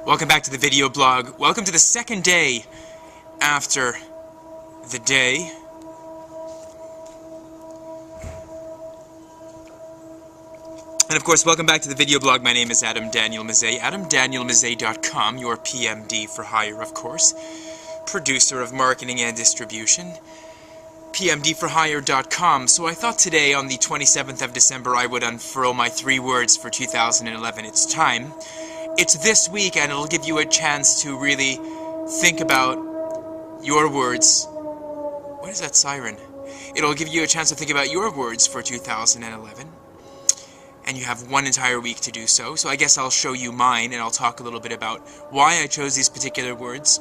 Welcome back to the video blog. Welcome to the second day after the day. And of course, welcome back to the video blog. My name is Adam Daniel Mezei, AdamDanielMezei.com, your PMD for hire, of course. Producer of marketing and distribution. PMDforhire.com. So I thought today, on the 27th of December, I would unfurl my 3 words for 2011. It's time. It's this week, and it'll give you a chance to really think about your words. What is that siren? It'll give you a chance to think about your words for 2011. And you have one entire week to do so. So I guess I'll show you mine, and I'll talk a little bit about why I chose these particular words.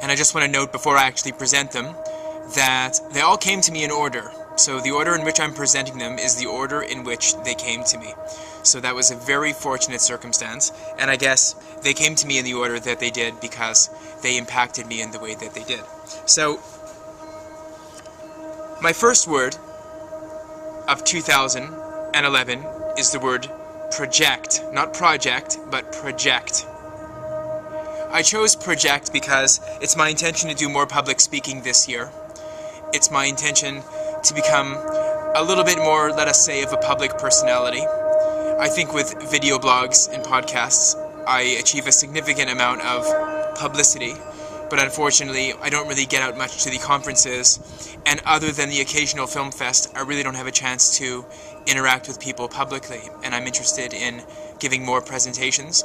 And I just want to note before I actually present them that they all came to me in order. So the order in which I'm presenting them is the order in which they came to me. So that was a very fortunate circumstance, and I guess they came to me in the order that they did because they impacted me in the way that they did. So, my first word of 2011 is the word project. Not project, but project. I chose project because it's my intention to do more public speaking this year. It's my intention to become a little bit more, let us say, of a public personality. I think with video blogs and podcasts, I achieve a significant amount of publicity, but unfortunately, I don't really get out much to the conferences, and other than the occasional film fest, I really don't have a chance to interact with people publicly, and I'm interested in giving more presentations,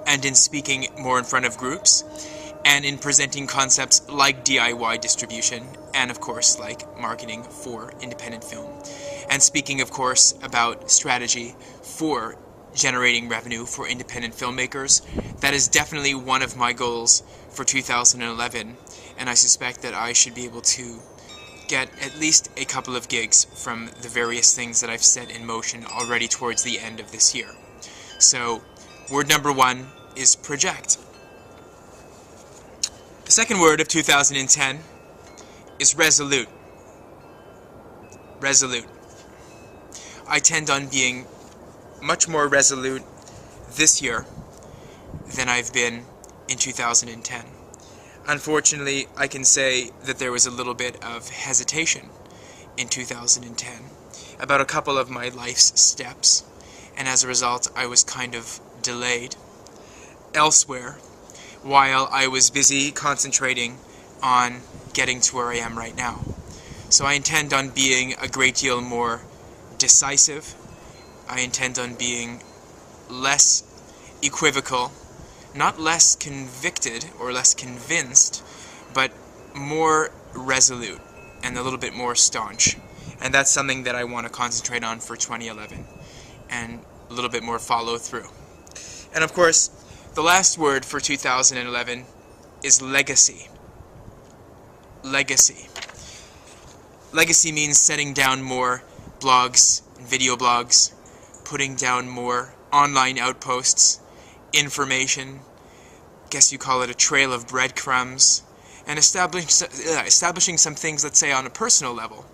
and in speaking more in front of groups, and in presenting concepts like DIY distribution, and of course like marketing for independent film. And speaking, of course, about strategy for generating revenue for independent filmmakers. That is definitely one of my goals for 2011, and I suspect that I should be able to get at least a couple of gigs from the various things that I've set in motion already towards the end of this year. So, word number 1 is project. The second word of 2010 is resolute. Resolute. I tend on being much more resolute this year than I've been in 2010. Unfortunately, I can say that there was a little bit of hesitation in 2010 about a couple of my life's steps, and as a result, I was kind of delayed elsewhere while I was busy concentrating on getting to where I am right now. So I intend on being a great deal more decisive. I intend on being less equivocal, not less convicted or less convinced, but more resolute and a little bit more staunch. And that's something that I want to concentrate on for 2011 and a little bit more follow through. And of course, the last word for 2011 is legacy. Legacy. Legacy means setting down more blogs, video blogs, putting down more online outposts, information, guess you call it a trail of breadcrumbs, and establishing some things, let's say on a personal level,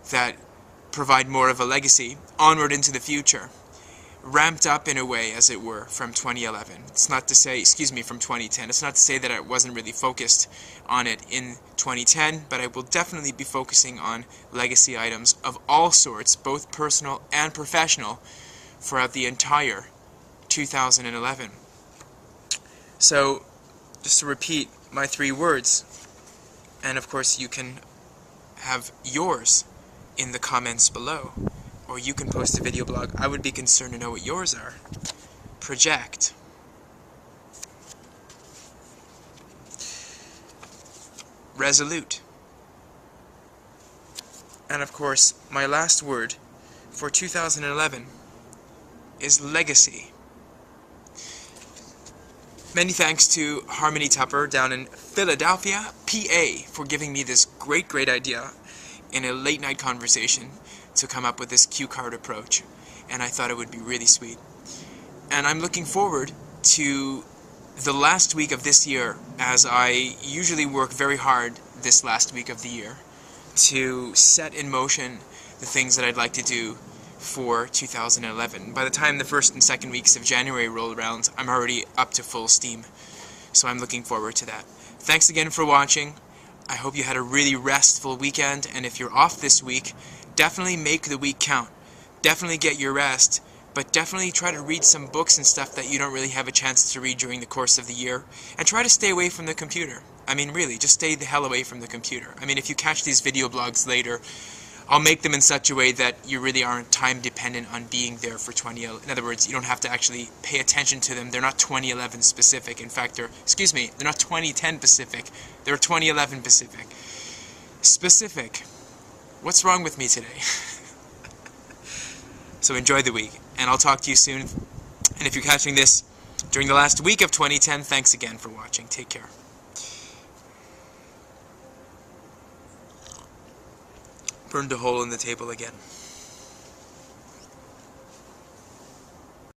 that provide more of a legacy onward into the future, ramped up in a way, as it were, from 2011. It's not to say, from 2010. It's not to say that I wasn't really focused on it in 2010, but I will definitely be focusing on legacy items of all sorts, both personal and professional, throughout the entire 2011. So, just to repeat my 3 words, and of course you can have yours in the comments below, or you can post a video blog. I would be concerned to know what yours are. Project. Resolute. And of course, my last word for 2011 is legacy. Many thanks to Harmony Tupper down in Philadelphia, PA, for giving me this great idea in a late night conversation to come up with this cue card approach, and I thought it would be really sweet. And I'm looking forward to the last week of this year, as I usually work very hard this last week of the year to set in motion the things that I'd like to do for 2011. By the time the first and second weeks of January roll around, I'm already up to full steam. So I'm looking forward to that. Thanks again for watching. I hope you had a really restful weekend, and if you're off this week, definitely make the week count. Definitely get your rest, but definitely try to read some books and stuff that you don't really have a chance to read during the course of the year, and try to stay away from the computer. I mean, really, just stay the hell away from the computer. I mean, if you catch these video blogs later, I'll make them in such a way that you really aren't time dependent on being there for 2011. In other words, you don't have to actually pay attention to them. They're not 2011 specific. In fact, they're not 2010 Pacific. They're 2011 Pacific. Specific. What's wrong with me today? So enjoy the week, and I'll talk to you soon. And if you're catching this during the last week of 2010, thanks again for watching. Take care. Burned a hole in the table again.